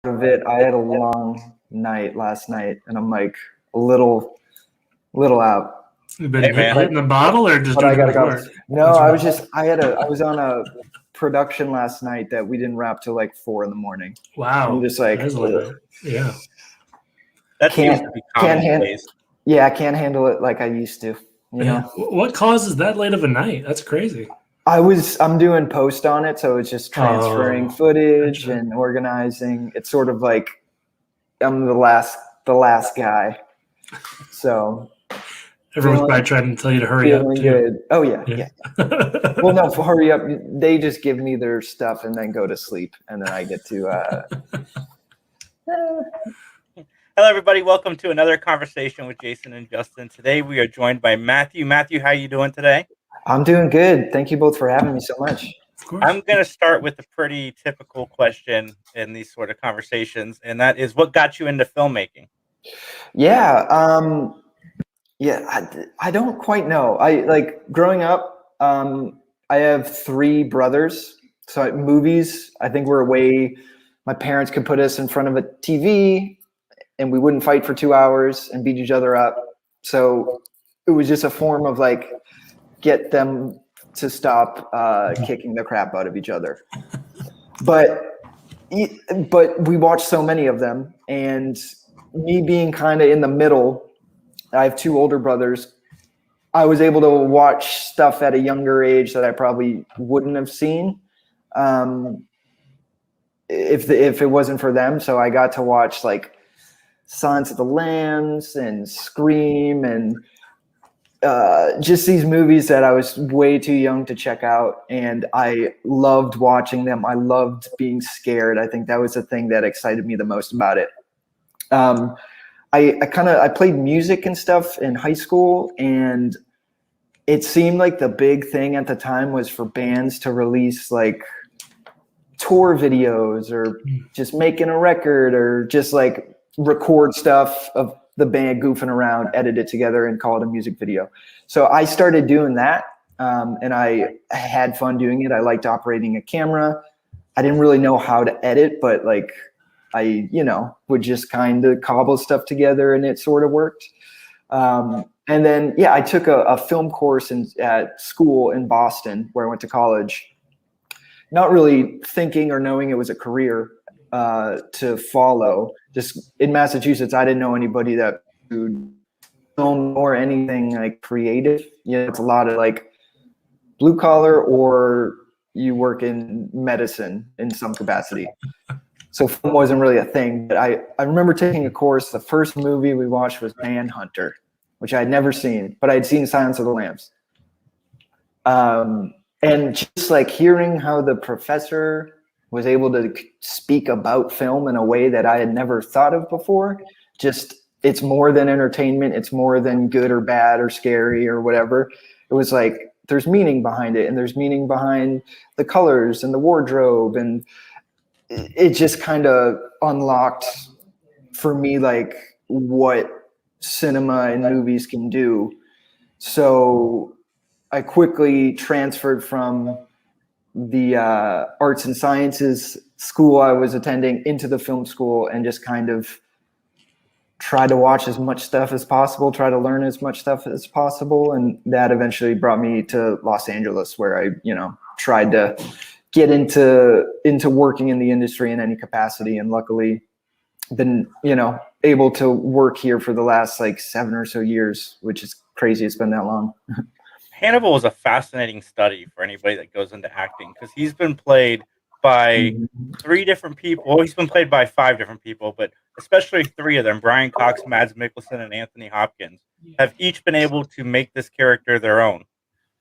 of it. I had a long night last night, and I'm like a little out. You've been Hey, man. hitting the bottle or just But I doing gotta much go. work? No, What's I wrong? was just I was on a production last night that we didn't wrap till like 4 a.m. Wow. I'm just like, That is a little bit. Yeah. That seems Can't- to be can't hand- commonplace. yeah, I can't handle it like I used to. You know, What causes that late of a night? That's crazy. I'm doing post on it, so it's just transferring Oh, footage gotcha. and organizing. It's sort of like I'm the last guy. So Everyone's feeling- probably trying to tell you to hurry up feeling too. good. Oh yeah. Yeah. Well, no, hurry up. They just give me their stuff and then go to sleep, and then I get to. Hello, everybody. Welcome to another conversation with Jason and Justin. Today, we are joined by Matthew. Matthew, how are you doing today? I'm doing good. Thank you both for having me so much. Of course. I'm going to start with a pretty typical question in these sort of conversations, and that is, what got you into filmmaking? Yeah. I don't quite know. I like growing up. I have 3 brothers. So movies, I think were a way my parents could put us in front of a TV and we wouldn't fight for 2 hours and beat each other up. So it was just a form of like get them to stop kicking the crap out of each other. But we watched so many of them, and me being kind of in the middle, I have 2 older brothers. I was able to watch stuff at a younger age that I probably wouldn't have seen if it wasn't for them. So I got to watch like Silence of the Lambs and Scream and just these movies that I was way too young to check out, and I loved watching them. I loved being scared. I think that was the thing that excited me the most about it. I played music and stuff in high school, and it seemed like the big thing at the time was for bands to release like tour videos or just making a record or just like record stuff of the band goofing around, edit it together and call it a music video. So I started doing that, and I had fun doing it. I liked operating a camera. I didn't really know how to edit, but like I, would just kind of cobble stuff together, and it sort of worked. And then, I took a film course at school in Boston where I went to college, not really thinking or knowing it was a career to follow. Just in Massachusetts, I didn't know anybody that would film or anything like creative. It's a lot of like blue collar, or you work in medicine in some capacity. So film wasn't really a thing. But I remember taking a course. The first movie we watched was Manhunter, which I had never seen, but I'd seen Silence of the Lambs. And just like hearing how the professor was able to speak about film in a way that I had never thought of before. Just, it's more than entertainment. It's more than good or bad or scary or whatever. It was like, there's meaning behind it, and there's meaning behind the colors and the wardrobe. And it just kind of unlocked for me, like what cinema and movies can do. So I quickly transferred from the arts and sciences school I was attending into the film school, and just kind of try to watch as much stuff as possible, try to learn as much stuff as possible. And that eventually brought me to Los Angeles, where I, tried to get into working in the industry in any capacity. And luckily been, able to work here for the last like 7 or so years, which is crazy. It's been that long. Hannibal is a fascinating study for anybody that goes into acting, because he's been played by 3 different people. Well, he's been played by 5 different people, but especially 3 of them, Brian Cox, Mads Mikkelsen, and Anthony Hopkins, have each been able to make this character their own,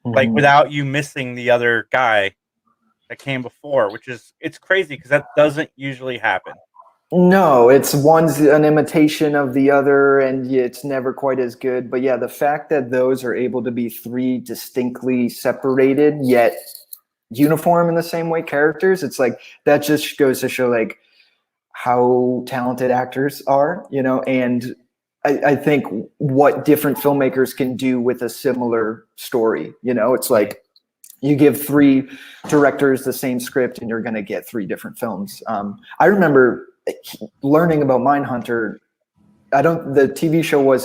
like without you missing the other guy that came before, it's crazy because that doesn't usually happen. No, it's one's an imitation of the other, and it's never quite as good. But yeah, the fact that those are able to be 3 distinctly separated yet uniform in the same way characters, it's like that just goes to show like how talented actors are, and I think what different filmmakers can do with a similar story. It's like you give 3 directors the same script and you're going to get 3 different films. I remember learning about Mindhunter, the TV show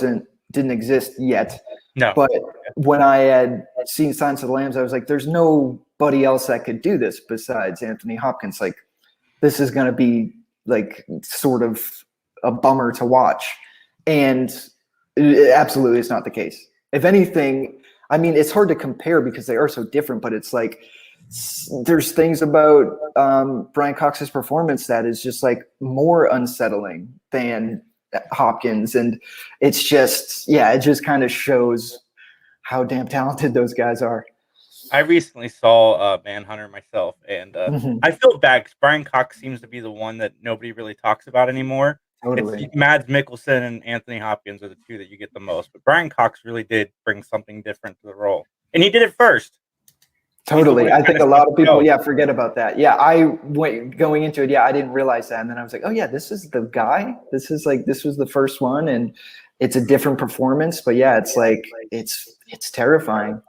didn't exist yet. No. But when I had seen Silence of the Lambs, I was like, there's nobody else that could do this besides Anthony Hopkins. Like, this is going to be like sort of a bummer to watch. And it absolutely is not the case. If anything, I mean, it's hard to compare because they are so different, but it's like, there's things about Brian Cox's performance that is just like more unsettling than Hopkins. And it's just, it just kind of shows how damn talented those guys are. I recently saw Manhunter myself, and I feel bad because Brian Cox seems to be the one that nobody really talks about anymore. Totally. It's Mads Mikkelsen and Anthony Hopkins are the two that you get the most, but Brian Cox really did bring something different to the role, and he did it first. Totally. I think a lot of people, forget about that. Yeah, going into it, I didn't realize that. And then I was like, oh yeah, this is the guy. This was the first one, and it's a different performance. But yeah, it's like, it's terrifying.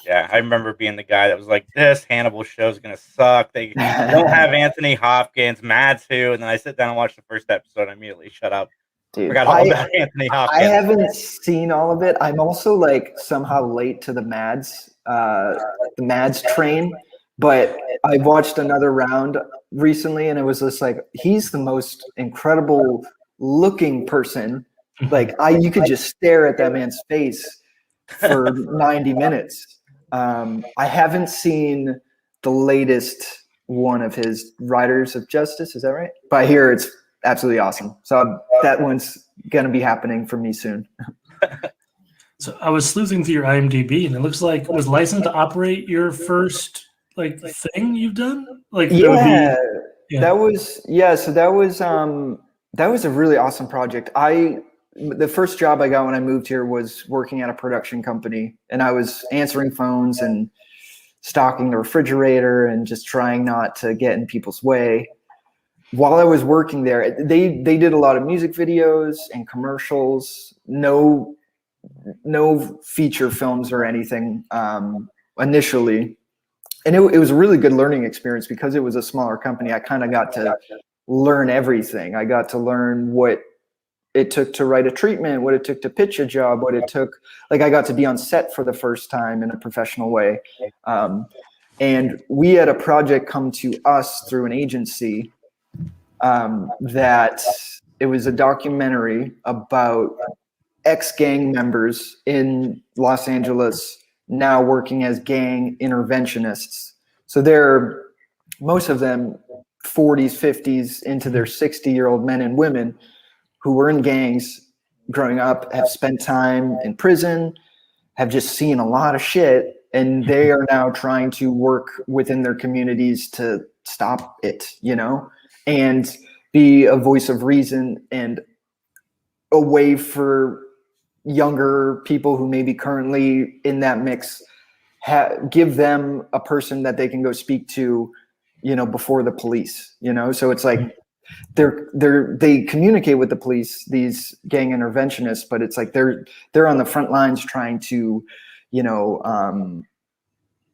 Yeah, I remember being the guy that was like, this Hannibal show is going to suck. They don't have Anthony Hopkins, Mads who, and then I sit down and watch the first episode and I immediately shut up. Dude, forgot all about Anthony Hopkins. I haven't seen all of it. I'm also like somehow late to the Mads train, but I watched another round recently and it was just like, he's the most incredible looking person. Like you could just stare at that man's face for 90 minutes. I haven't seen the latest one of his Riders of Justice. Is that right? But I hear it's absolutely awesome. So that one's going to be happening for me soon. So I was sleuthing through your IMDb, and it looks like it was Licensed to Operate your first thing you've done. That was a really awesome project. The first job I got when I moved here was working at a production company, and I was answering phones and stocking the refrigerator and just trying not to get in people's way. While I was working there, they did a lot of music videos and commercials, no feature films or anything initially. And it was a really good learning experience because it was a smaller company. I kind of got to learn everything. I got to learn what it took to write a treatment, what it took to pitch a job, what it took. Like I got to be on set for the first time in a professional way. And we had a project come to us through an agency that it was a documentary about ex-gang members in Los Angeles now working as gang interventionists. So they're, most of them 40s, 50s into their 60-year-old men and women who were in gangs growing up, have spent time in prison, have just seen a lot of shit, and they are now trying to work within their communities to stop it, and be a voice of reason and a way for younger people who may be currently in that mix, give them a person that they can go speak to, before the police, so it's like they communicate with the police, these gang interventionists, but it's like they're on the front lines trying to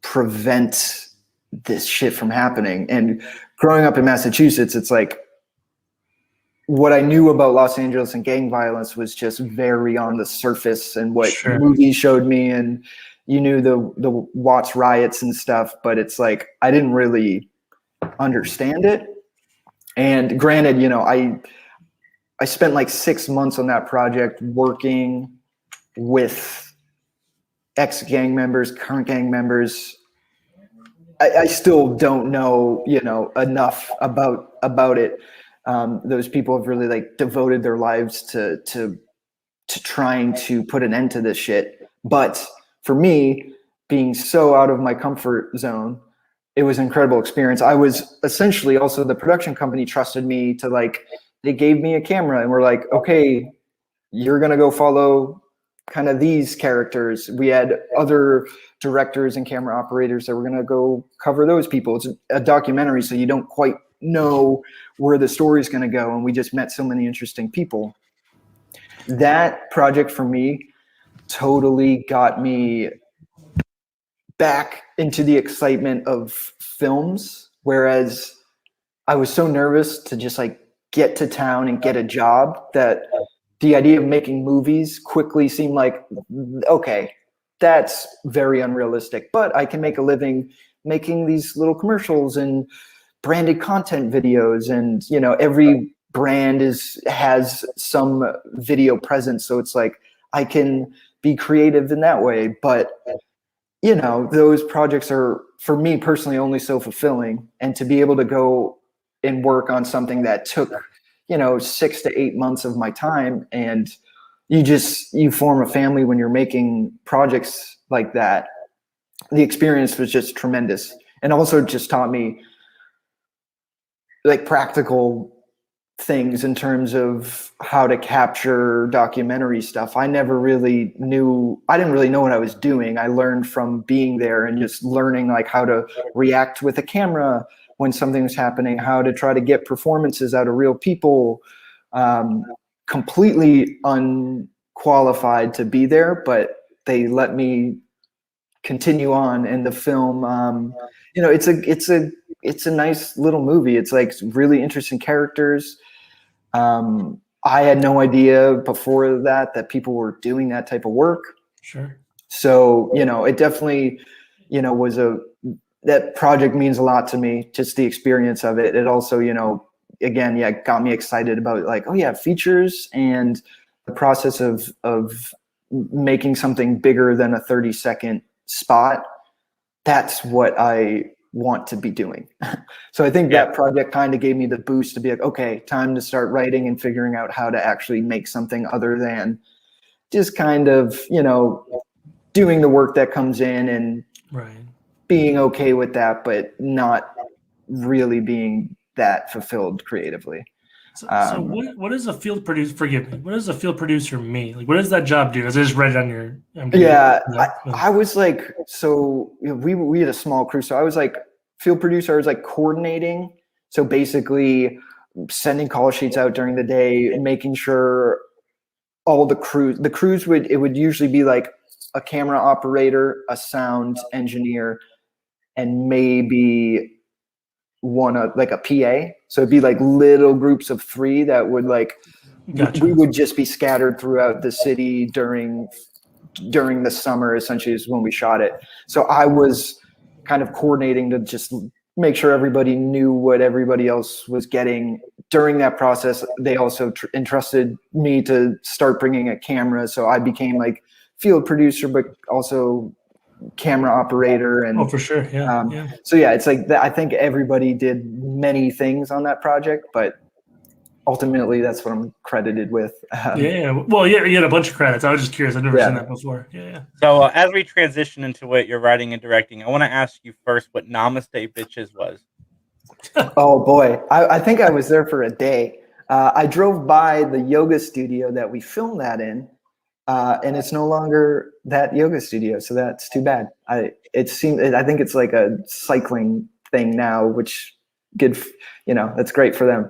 prevent this shit from happening. And growing up in Massachusetts, it's like what I knew about Los Angeles and gang violence was just very on the surface and what movies showed me, and the Watts riots and stuff, but it's like I didn't really understand it. And granted, I spent like 6 months on that project working with ex-gang members, current gang members. I still don't know, enough about it. Those people have really devoted their lives to trying to put an end to this shit. But for me, being so out of my comfort zone, it was an incredible experience. I was essentially also, the production company trusted me to they gave me a camera and were like, okay, you're going to go follow kind of these characters. We had other directors and camera operators that were going to go cover those people. It's a documentary, so you don't quite know where the story's going to go. And we just met so many interesting people. That project for me totally got me back into the excitement of films, whereas I was so nervous to just get to town and get a job, that the idea of making movies quickly seemed like, okay, that's very unrealistic, but I can make a living making these little commercials and branded content videos, and every brand has some video presence, so it's like I can be creative in that way. But those projects are, for me personally, only so fulfilling, and to be able to go and work on something that took 6 to 8 months of my time, and you form a family when you're making projects like that. The experience was just tremendous, and also just taught me like practical things in terms of how to capture documentary stuff. I didn't really know what I was doing. I learned from being there and just learning like how to react with a camera when something's happening, how to try to get performances out of real people. Completely unqualified to be there, but they let me continue on in the film. It's a nice little movie. It's like really interesting characters. I had no idea before that people were doing that type of work. Sure. So, it definitely, that project means a lot to me, just the experience of it. It also, again, got me excited about like, oh yeah, features and the process of making something bigger than a 30-second spot. That's what I want to be doing. So I think that project kind of gave me the boost to be like, okay, time to start writing and figuring out how to actually make something other than just kind of, doing the work that comes in and being okay with that, but not really being that fulfilled creatively. So what is a field producer? Forgive me. What does a field producer mean? Like, what does that job do? I just read it on your. I was like, so we had a small crew. So I was like field producer. I was like coordinating. So basically, sending call sheets out during the day, making sure all the crews would usually be like a camera operator, a sound engineer, and maybe like a PA. So it'd be like little groups of 3 that would like, Gotcha. We would just be scattered throughout the city during the summer, essentially, is when we shot it. So I was kind of coordinating to just make sure everybody knew what everybody else was getting. During that process, they also entrusted me to start bringing a camera. So I became like field producer, but also camera operator. And for sure. Yeah. So yeah, it's like I think everybody did many things on that project, but ultimately that's what I'm credited with. Well, you had a bunch of credits. I was just curious. I've never seen that before. Yeah. So as we transition into what you're writing and directing, I want to ask you first what Namaste Bitches was. Oh boy, I think I was there for a day. I drove by the yoga studio that we filmed that in, and it's no longer that yoga studio, so that's too bad. I think it's like a cycling thing now, which good, that's great for them.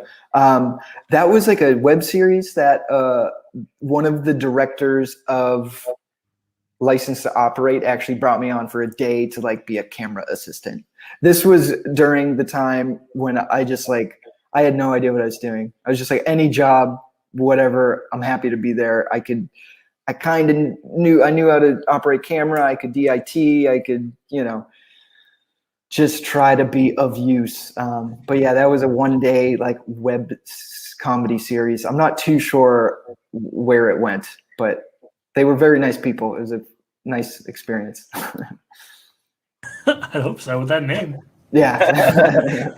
That was like a web series that one of the directors of License to Operate actually brought me on for a day to like be a camera assistant. This was during the time when I had no idea what I was doing. I was just like, any job, whatever, I'm happy to be there. I kind of knew how to operate camera. I could DIT. I could, just try to be of use. But yeah, that was a one-day like web comedy series. I'm not too sure where it went, but they were very nice people. It was a nice experience. I hope so with that name. Yeah.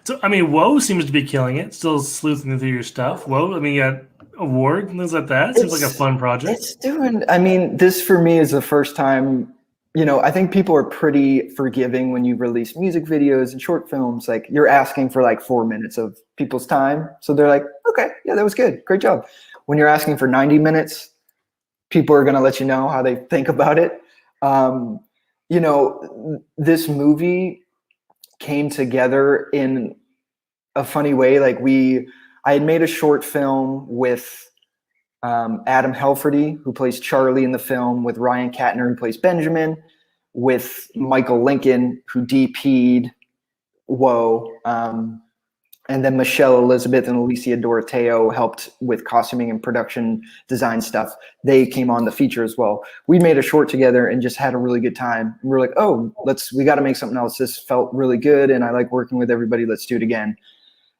So, I mean, Woe seems to be killing it. Still sleuthing through your stuff. Woe, I mean, you got award and things like that. Seems like a fun project. This for me is the first time, I think people are pretty forgiving when you release music videos and short films. Like you're asking for like 4 minutes of people's time. So they're like, okay, yeah, that was good. Great job. When you're asking for 90 minutes, people are going to let you know how they think about it. This movie came together in a funny way. Like I had made a short film with Adam Helferty, who plays Charlie in the film, with Ryan Katner, who plays Benjamin, with Michael Lincoln, who DP'd Woe. And then Michelle Elizabeth and Alicia Doroteo helped with costuming and production design stuff. They came on the feature as well. We made a short together and just had a really good time. We were like, oh, we got to make something else. This felt really good, and I like working with everybody. Let's do it again.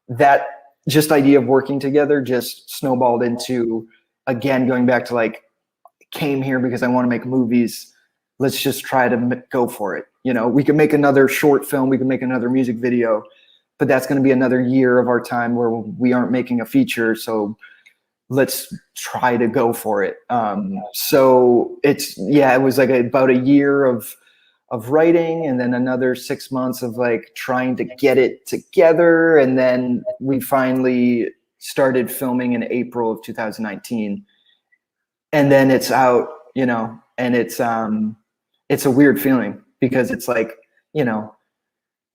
That just idea of working together just snowballed into, again, going back to like, came here because I want to make movies. Let's just try to go for it. You know, we can make another short film. We can make another music video. But that's going to be another year of our time where we aren't making a feature. So let's try to go for it. So it was like about a year of writing, and then another 6 months of like trying to get it together. And then we finally started filming in April of 2019. And then it's out, you know, and it's a weird feeling because it's like, you know,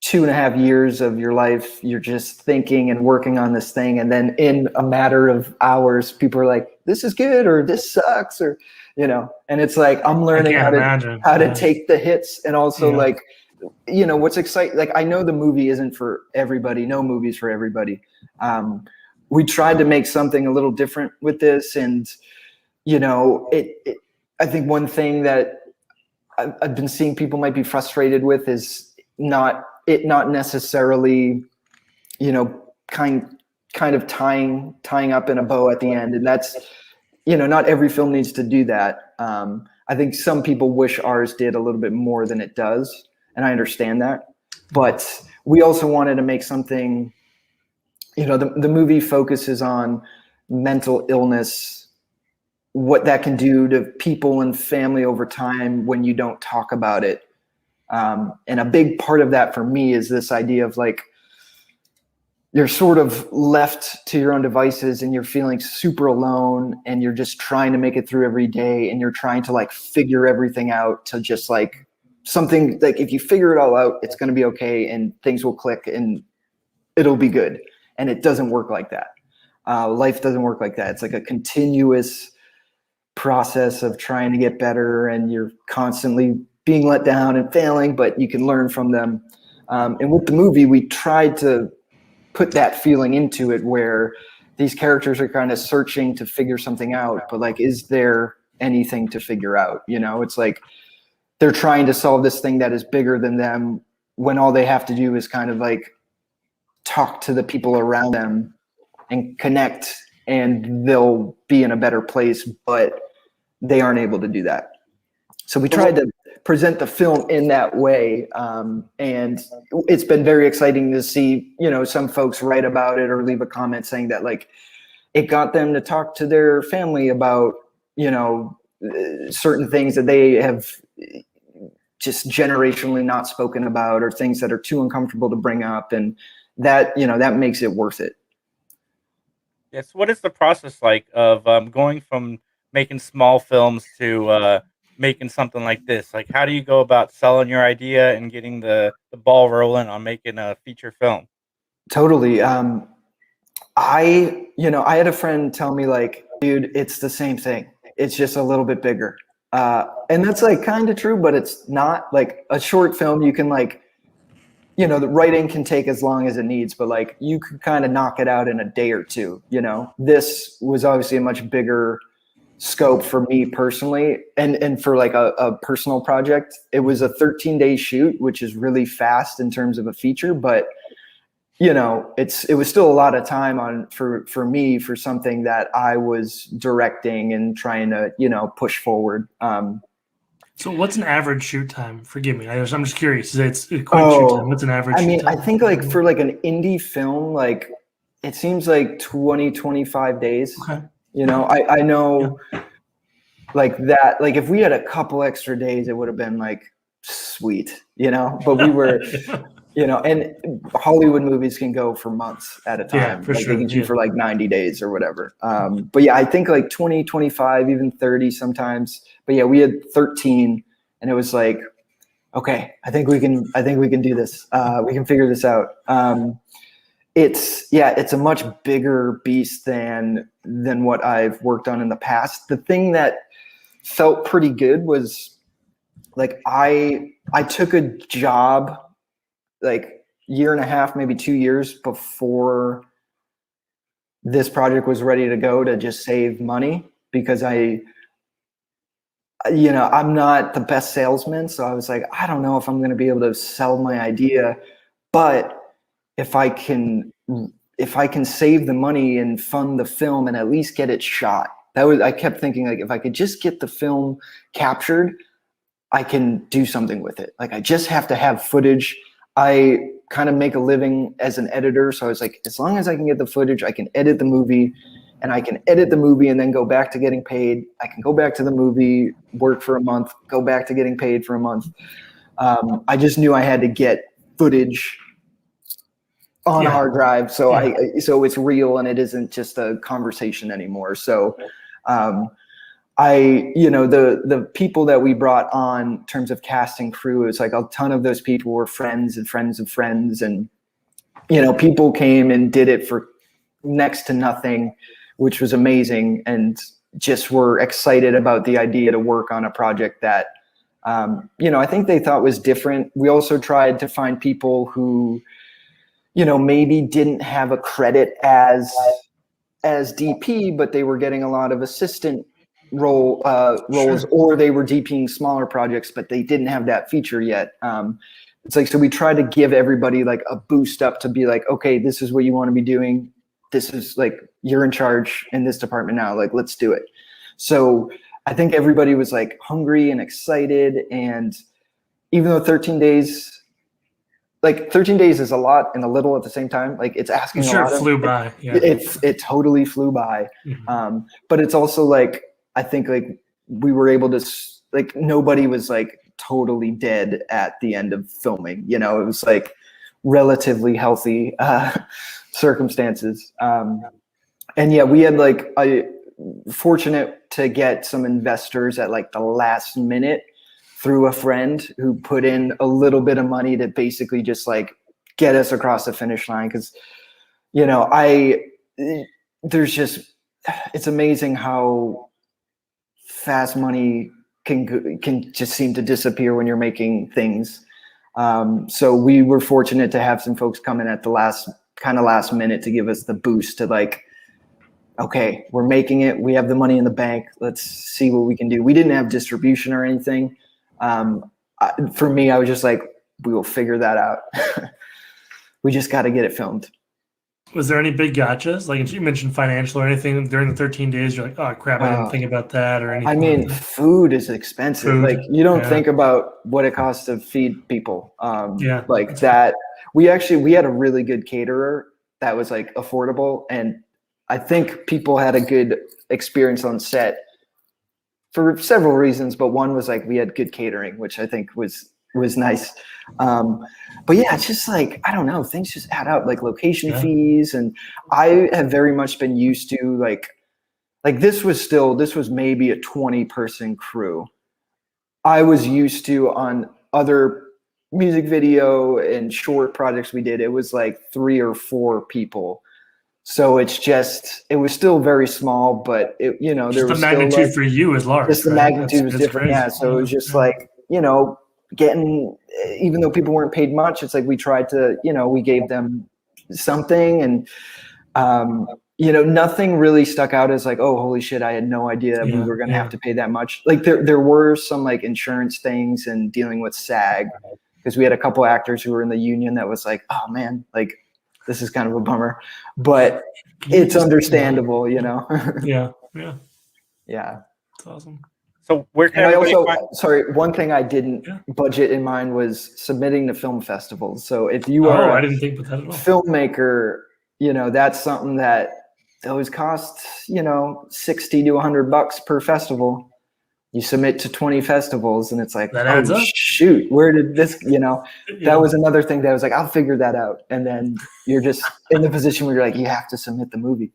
2.5 years of your life, you're just thinking and working on this thing. And then in a matter of hours, people are like, this is good, or this sucks, or, you know, and it's like, I'm learning how to take the hits. And also like, you know, what's exciting, like, I know the movie isn't for everybody. No movie's for everybody. We tried to make something a little different with this. And, you know, I think one thing that I've been seeing people might be frustrated with is not necessarily, you know, kind of tying up in a bow at the end. And that's, you know, not every film needs to do that. I think some people wish ours did a little bit more than it does, and I understand that. But we also wanted to make something, you know, the movie focuses on mental illness, what that can do to people and family over time when you don't talk about it. And a big part of that for me is this idea of like, you're sort of left to your own devices and you're feeling super alone and you're just trying to make it through every day, and you're trying to like figure everything out to just like something like, if you figure it all out, it's going to be okay and things will click and it'll be good. And it doesn't work like that. Life doesn't work like that. It's like a continuous process of trying to get better, and you're constantly being let down and failing, but you can learn from them. And with the movie, we tried to put that feeling into it where these characters are kind of searching to figure something out, but like, is there anything to figure out? You know, it's like they're trying to solve this thing that is bigger than them when all they have to do is kind of like talk to the people around them and connect, and they'll be in a better place, but they aren't able to do that. So we tried to present the film in that way. And it's been very exciting to see, you know, some folks write about it or leave a comment saying that like it got them to talk to their family about, you know, certain things that they have just generationally not spoken about, or things that are too uncomfortable to bring up. And that, you know, that makes it worth it. Yes. What is the process like of going from making small films to making something like this? Like, how do you go about selling your idea and getting the ball rolling on making a feature film? Totally. I had a friend tell me like, dude, it's the same thing. It's just a little bit bigger. And that's like kind of true, but it's not. Like a short film, you can like, you know, the writing can take as long as it needs, but like you could kind of knock it out in a day or two, you know. This was obviously a much bigger scope for me personally, and for like a personal project. It was a 13-day shoot, which is really fast in terms of a feature, but you know, it was still a lot of time for me for something that I was directing and trying to, you know, push forward. So what's an average shoot time? Forgive me, I'm just curious. It's a quick shoot time. What's an average shoot time? I think like for like an indie film, like it seems like 25 days. Okay. You know, I know like that, like if we had a couple extra days, it would have been like sweet, you know, but we were, you know, and Hollywood movies can go for months at a time. Yeah, for like sure. They can shoot for like 90 days or whatever. But yeah, I think like 20, 25, even 30 sometimes. But yeah, we had 13 and it was like, okay, I think we can do this. We can figure this out. It's a much bigger beast than what I've worked on in the past. The thing that felt pretty good was like I took a job like year and a half, maybe 2 years before this project was ready to go, to just save money, because I'm not the best salesman. So I was like, I don't know if I'm going to be able to sell my idea, but if I can save the money and fund the film and at least get it shot. I kept thinking, like, if I could just get the film captured, I can do something with it. Like, I just have to have footage. I kind of make a living as an editor. So I was like, as long as I can get the footage, I can edit the movie, and I can edit the movie and then go back to getting paid. I can go back to the movie, work for a month, go back to getting paid for a month. I just knew I had to get footage on a hard drive. So so it's real and it isn't just a conversation anymore. So, the people that we brought on in terms of cast and crew, it's like a ton of those people were friends and friends of friends. And, people came and did it for next to nothing, which was amazing. And just were excited about the idea to work on a project that, I think they thought was different. We also tried to find people who, maybe didn't have a credit as DP, but they were getting a lot of assistant roles, or they were DPing smaller projects, but they didn't have that feature yet. It's like, so we tried to give everybody like a boost up to be like, okay, this is what you want to be doing. This is like, you're in charge in this department now. Like, let's do it. So I think everybody was like hungry and excited. And even though 13 days is a lot and a little at the same time. Like, it's asking a lot. It flew by. Yeah. It totally flew by. Mm-hmm. But it's also like, I think like we were able to, like, nobody was like totally dead at the end of filming. It was like relatively healthy circumstances. And yeah, we had like fortunate to get some investors at like the last minute through a friend who put in a little bit of money to basically just like get us across the finish line. Cause it's amazing how fast money can just seem to disappear when you're making things. So we were fortunate to have some folks come in at the last minute to give us the boost to like, okay, we're making it. We have the money in the bank. Let's see what we can do. We didn't have distribution or anything. For me, I was just like, we will figure that out. We just got to get it filmed. Was there any big gotchas? Like, you mentioned financial or anything during the 13 days? You're like, oh crap, I didn't think about that or anything. I mean, food is expensive. Like, you don't think about what it costs to feed people. Like that. We had a really good caterer that was like affordable. And I think people had a good experience on set for several reasons, but one was like we had good catering, which I think was nice. But yeah, it's just like, I don't know, things just add up, like location fees. And I have very much been used to like this was maybe a 20-person crew. I was used to on other music video and short projects we did, it was like 3 or 4 people. So it was still very small, but there was the magnitude for you is large. Just the magnitude was different. Yeah. So it was just like, getting, even though people weren't paid much, it's like we tried to, we gave them something, and nothing really stuck out as like, oh, holy shit, I had no idea that we were going to have to pay that much. Like there were some like insurance things and dealing with SAG, because we had a couple actors who were in the union that was like, oh man, like, this is kind of a bummer, but it's understandable, Yeah. That's awesome. So where can I also sorry, one thing I didn't budget in mind was submitting to film festivals. So if you are I didn't think about that at all. Filmmaker, that's something that always costs, $60 to $100 per festival. You submit to 20 festivals and it's like, that adds up. Shoot, where did this, that was another thing that I was like, I'll figure that out. And then you're just in the position where you're like, you have to submit the movie.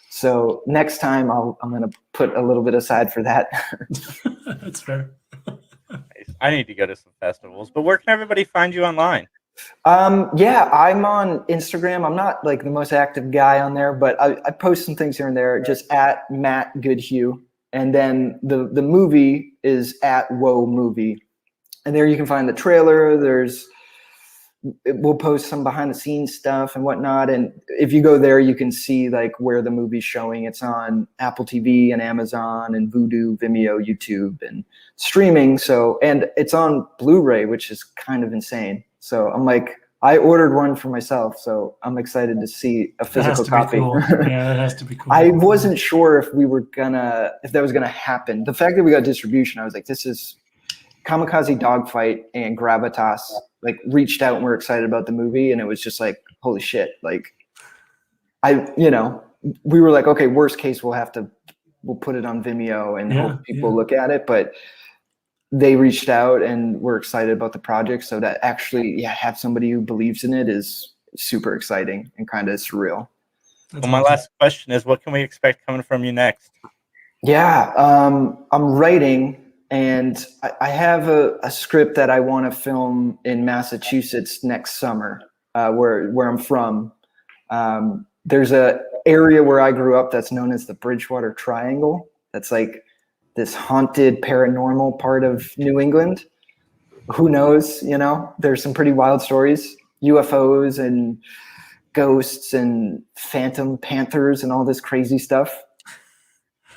So next time I'm going to put a little bit aside for that. That's fair. I need to go to some festivals, but where can everybody find you online? I'm on Instagram. I'm not like the most active guy on there, but I post some things here and there, just at Matt Goodhue. And then the movie is at Whoa Movie. And there you can find the trailer. There's, we'll post some behind the scenes stuff and whatnot. And if you go there, you can see like where the movie's showing. It's on Apple TV and Amazon and Vudu, Vimeo, YouTube, and streaming. So, and it's on Blu-ray, which is kind of insane. So I'm like, I ordered one for myself, so I'm excited to see a physical copy. Cool. Yeah, that has to be cool. I wasn't sure if that was gonna happen. The fact that we got distribution, I was like, this is Kamikaze Dogfight and Gravitas like reached out and were excited about the movie, and it was just like, holy shit. Like we were like, okay, worst case we'll put it on Vimeo and hope people look at it. But they reached out and were excited about the project. So that actually have somebody who believes in it is super exciting and kind of surreal. Well, my last question is, what can we expect coming from you next? Yeah, I'm writing, and I have a script that I want to film in Massachusetts next summer, where I'm from. There's a area where I grew up that's known as the Bridgewater Triangle. That's like this haunted paranormal part of New England. Who knows? There's some pretty wild stories, UFOs and ghosts and phantom panthers and all this crazy stuff.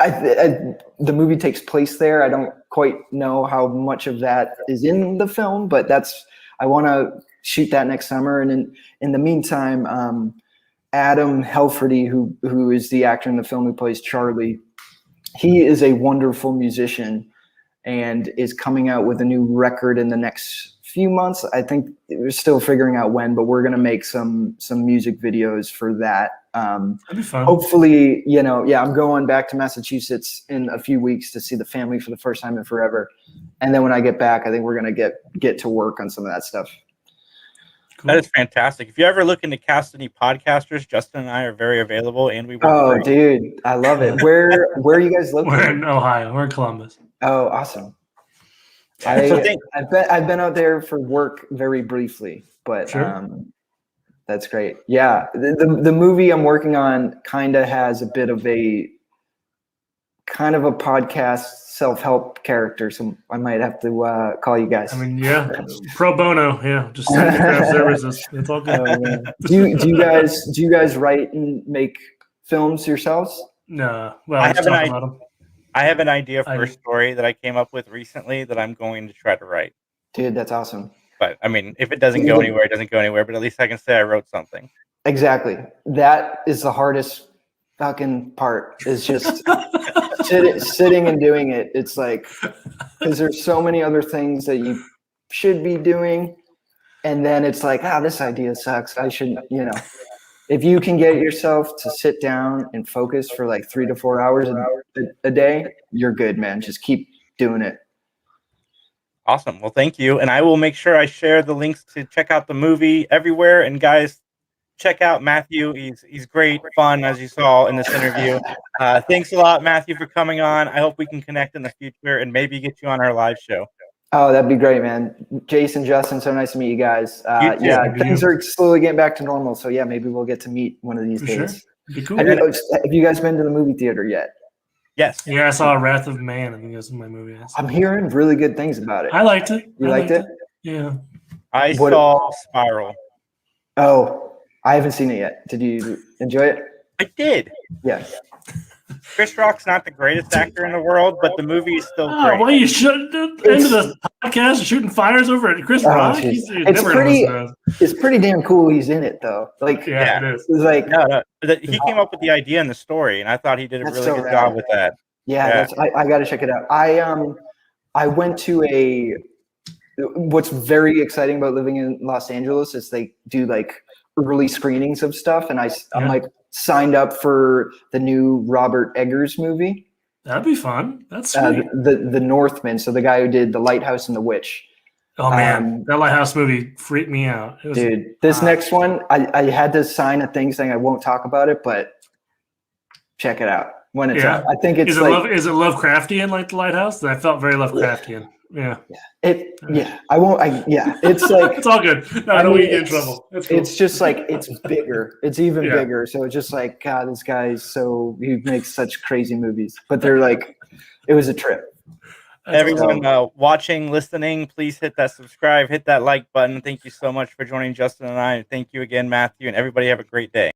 The movie takes place there. I don't quite know how much of that is in the film, but I want to shoot that next summer. And in the meantime, Adam Helferty, who is the actor in the film who plays Charlie, he is a wonderful musician and is coming out with a new record in the next few months. I think we're still figuring out when, but we're going to make some music videos for that. That'd be fun. Hopefully, I'm going back to Massachusetts in a few weeks to see the family for the first time in forever. And then when I get back, I think we're going to get to work on some of that stuff. Cool. That is fantastic. If you ever look into cast any podcasters, Justin and I are very available, and we work. Oh, dude, I love it. Where are you guys located? We're in Ohio. We're in Columbus. Oh, awesome. I've been out there for work very briefly, but sure. That's great. Yeah, the movie I'm working on kind of has a bit of a podcast self-help character, so I might have to call you guys. I mean, pro bono. Yeah, just send the craft services. It's all good. Do you guys write and make films yourselves? No. Well, I have an idea for a story that I came up with recently that I'm going to try to write. Dude, that's awesome. But I mean, if it doesn't go anywhere, it doesn't go anywhere. But at least I can say I wrote something. Exactly. That is the hardest fucking part. Is just sitting and doing it. It's like, because there's so many other things that you should be doing, and then it's like, this idea sucks. I shouldn't. If you can get yourself to sit down and focus for like 3 to 4 hours a day, you're good, man. Just keep doing it. Awesome. Well, thank you. And I will make sure I share the links to check out the movie everywhere. And guys, check out Matthew. He's great, fun, as you saw in this interview. Thanks a lot, Matthew, for coming on. I hope we can connect in the future and maybe get you on our live show. Oh, that'd be great, man. Jason, Justin, so nice to meet you guys. Things are slowly getting back to normal. So maybe we'll get to meet one of these days. Be cool. Have you guys been to the movie theater yet? Yes. Yeah, I saw Wrath of Man. I think that's my movie. I'm hearing really good things about it. I liked it. You liked it? Yeah. I saw Spiral. Oh, I haven't seen it yet. Did you enjoy it? I did. Yes. Chris Rock's not the greatest actor in the world, but the movie is still great. Why you shouldn't end the podcast shooting fires over at Chris Rock? It's pretty damn cool he's in it though. Like, it is. It's like he came up with the idea and the story, and I thought he did a really good job with that. Yeah. I got to check it out. I went to what's very exciting about living in Los Angeles is they do like early screenings of stuff, and I'm like signed up for the new Robert Eggers movie. That'd be fun. That's sweet. The Northman. So the guy who did The Lighthouse and The Witch. Oh man, that Lighthouse movie freaked me out. Dude, this next one, I had to sign a thing saying I won't talk about it, but check it out when it's out. I think it's is it Lovecraftian like The Lighthouse? I felt very Lovecraftian. Yeah. It's like it's all good. No, I don't want to get in trouble. It's just like it's bigger. It's even bigger. So it's just like, God, this guy he makes such crazy movies. But they're like, it was a trip. Everyone watching, listening, please hit that subscribe, hit that like button. Thank you so much for joining Justin and I. Thank you again, Matthew, and everybody have a great day.